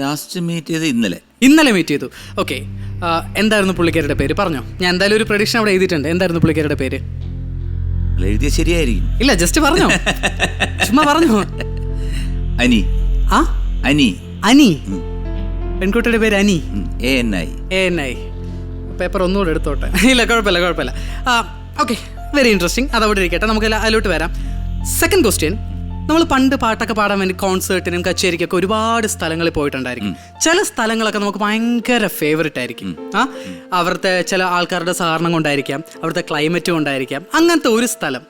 Last meet ചെയ്ത് ഇന്നലെ meet ചെയ്തു. ഓക്കെ, എന്തായിരുന്നു പുള്ളിക്കാരുടെ പേര് പറഞ്ഞോ? ഞാൻ എന്തായാലും ഒരു പ്രഡിക്ഷൻ അവിടെ എഴുതിയിട്ടുണ്ട്. എന്തായിരുന്നു പുള്ളിക്കാരുടെ പേര്? എഴുതിയ ശരിയായിരിക്കും. ഇല്ല, ജസ്റ്റ് പറഞ്ഞോ, ചുമ്മാ പറഞ്ഞോ. അനി. ആ, അനി. അനി. പെൺകുട്ടിയുടെ പേര് അനി. ANI. പേപ്പർ ഒന്നുകൂടെ എടുത്തോട്ടെ. ഇല്ല, കുഴപ്പമില്ല. Okay, very interesting. അതവിടെ ഇരിക്കട്ടെ, നമുക്ക് അതിലോട്ട് വരാം. Second question. നമ്മൾ പണ്ട് പാട്ടൊക്കെ പാടാൻ വേണ്ടി കോൺസേർട്ടിനും കച്ചേരിക്കൊക്കെ ഒരുപാട് സ്ഥലങ്ങളിൽ പോയിട്ടുണ്ടായിരിക്കും. ചില സ്ഥലങ്ങളൊക്കെ നമുക്ക് ഭയങ്കര ഫേവറേറ്റ് ആയിരിക്കും. അവിടുത്തെ ചില ആൾക്കാരുടെ സഹകരണം കൊണ്ടായിരിക്കാം, അവിടുത്തെ ക്ലൈമറ്റ് കൊണ്ടായിരിക്കാം. അങ്ങനത്തെ ഒരു സ്ഥലം,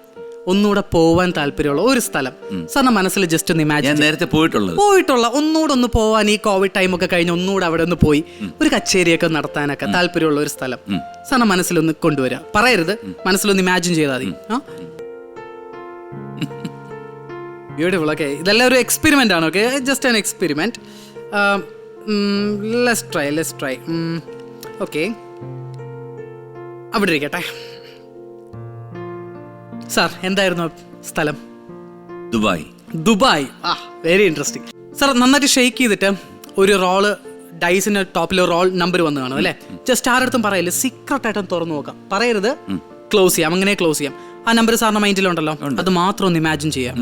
ഒന്നുകൂടെ പോവാൻ താല്പര്യമുള്ള ഒരു സ്ഥലം സാറിന്റെ മനസ്സിൽ ജസ്റ്റ് ഒന്ന് ഇമാജിൻ. നേരത്തെ പോയിട്ടുള്ള ഒന്നുകൂടെ ഒന്ന് പോവാൻ, ഈ കോവിഡ് ടൈം ഒക്കെ കഴിഞ്ഞ് ഒന്നുകൂടെ അവിടെ ഒന്ന് പോയി ഒരു കച്ചേരിയൊക്കെ നടത്താനൊക്കെ താല്പര്യമുള്ള ഒരു സ്ഥലം സാറിന്റെ മനസ്സിലൊന്ന് കൊണ്ടുവരാം. പറയരുത്, മനസ്സിലൊന്ന് ഇമാജിൻ ചെയ്താൽ മതി. ബ്യൂട്ടിഫുൾ. ഓക്കെ, ഇതെല്ലാം ഒരു എക്സ്പെരിമെന്റ് ആണ്. Okay, just an experiment. Let's try. Okay, അവിടെ ഇരിക്കട്ടെ. സാർ, എന്തായിരുന്നു സ്ഥലം? ദുബായ്. Very interesting. സാർ, നന്നായിട്ട് ഷെയ്ക്ക് ചെയ്തിട്ട് ഒരു റോള് ഡൈസിന്റെ ടോപ്പിൽ റോൾ നമ്പർ വന്ന് കാണും അല്ലേ? ജസ്റ്റ് ആരടുത്തും പറയല്ലേ, സീക്രട്ട് ആയിട്ടും തുറന്നു നോക്കാം. പറയരുത്, ക്ലോസ് ചെയ്യാം. അങ്ങനെ ക്ലോസ് ചെയ്യാം. ആ നമ്പർ സാറിന്റെ മൈൻഡിലുണ്ടല്ലോ, അത് മാത്രം ഒന്ന് ഇമാജിൻ ചെയ്യാം.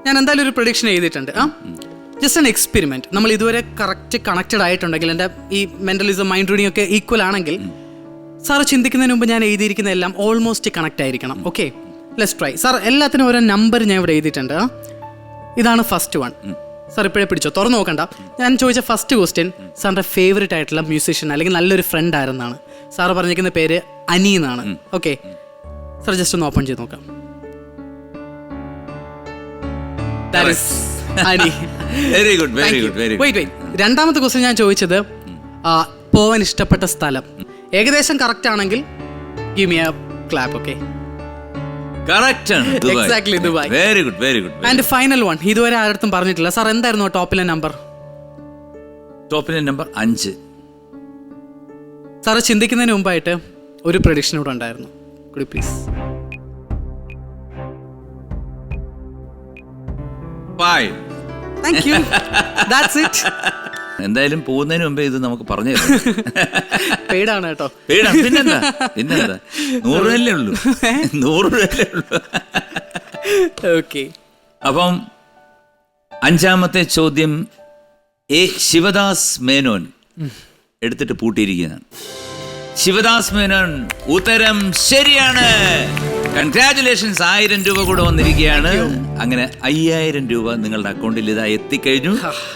ഞാൻ എന്തായാലും ഒരു പ്രഡിക്ഷൻ എഴുതിയിട്ടുണ്ട്. Just an experiment. നമ്മൾ ഇതുവരെ കറക്റ്റ് കണക്റ്റഡ് ആയിട്ടുണ്ടെങ്കിൽ, എൻ്റെ ഈ മെന്റലിസം, മൈൻഡ് റീഡിംഗ് ഒക്കെ ഈക്വൽ ആണെങ്കിൽ, സാർ ചിന്തിക്കുന്നതിന് മുമ്പ് ഞാൻ എഴുതിയിരിക്കുന്ന എല്ലാം ഓൾമോസ്റ്റ് കണക്റ്റ് ആയിരിക്കണം. Okay, let's try. സാർ, എല്ലാത്തിനും ഓരോ നമ്പർ ഞാൻ ഇവിടെ എഴുതിയിട്ടുണ്ട്. ഇതാണ് ഫസ്റ്റ് വൺ. സാർ ഇപ്പോഴേ പിടിച്ചോ, തുറന്നു നോക്കണ്ട. ഞാൻ ചോദിച്ച ഫസ്റ്റ് ക്വസ്റ്റ്യൻ സാറിൻ്റെ ഫേവറേറ്റ് ആയിട്ടുള്ള മ്യൂസീഷ്യൻ അല്ലെങ്കിൽ നല്ലൊരു ഫ്രണ്ട് ആരെന്നാണ്. സാറ് പറഞ്ഞിരിക്കുന്ന പേര് അനി എന്നാണ്. ഓക്കെ, സാർ ജസ്റ്റ് ഒന്ന് ഓപ്പൺ ചെയ്ത് നോക്കാം. രണ്ടാമത്തെ ക്വസ്റ്റ്യൻ ഞാൻ ചോദിച്ചത് പോവാൻ ഇഷ്ടപ്പെട്ട സ്ഥലം. ഏകദേശം കറക്റ്റ് ആണെങ്കിൽ give me A clap. Okay, exactly Dubai. Very good. And final one, ഇതുവരെ ആരടുത്തും പറഞ്ഞിട്ടില്ല. സാർ, എന്തായിരുന്നു ടോപ്പിലെ നമ്പർ? ടോപ്പിലെ നമ്പർ 5. സാർ ചിന്തിക്കുന്നതിന് മുമ്പായിട്ട് ഒരു പ്രഡിക്ഷൻ ഇവിടെ ഉണ്ടായിരുന്നു. Please. 5. Thank you. That's it. എന്തായാലും പോകുന്നതിന് മുമ്പേ ഇത് നമുക്ക് പറഞ്ഞു പേടാണ് കേട്ടോ. പിന്നെന്താ 100 രൂപയല്ലേ ഉള്ളൂ. ഓക്കെ, അപ്പം 5ാമത്തെ ചോദ്യം ശിവദാസ് മേനോൻ എടുത്തിട്ട് പൂട്ടിയിരിക്കുന്നതാണ്. ശിവദാസ് മേനോൻ, ഉത്തരം ശരിയാണ്. കൺഗ്രാറ്റുലേഷൻസ്. 1000 രൂപ കൂടെ വന്നിരിക്കുകയാണ്. അങ്ങനെ 5000 രൂപ നിങ്ങളുടെ അക്കൗണ്ടിൽ ഇതാ എത്തിക്കഴിഞ്ഞു.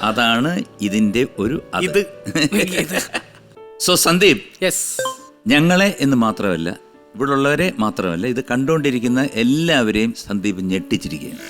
അതാണ് ഇതിന്റെ ഒരു സോ സന്ദീപ്, ഞങ്ങളെ എന്ന് മാത്രമല്ല, ഇവിടെ ഉള്ളവരെ മാത്രമല്ല, ഇത് കണ്ടുകൊണ്ടിരിക്കുന്ന എല്ലാവരെയും സന്ദീപ് ഞെട്ടിച്ചിരിക്കുകയാണ്.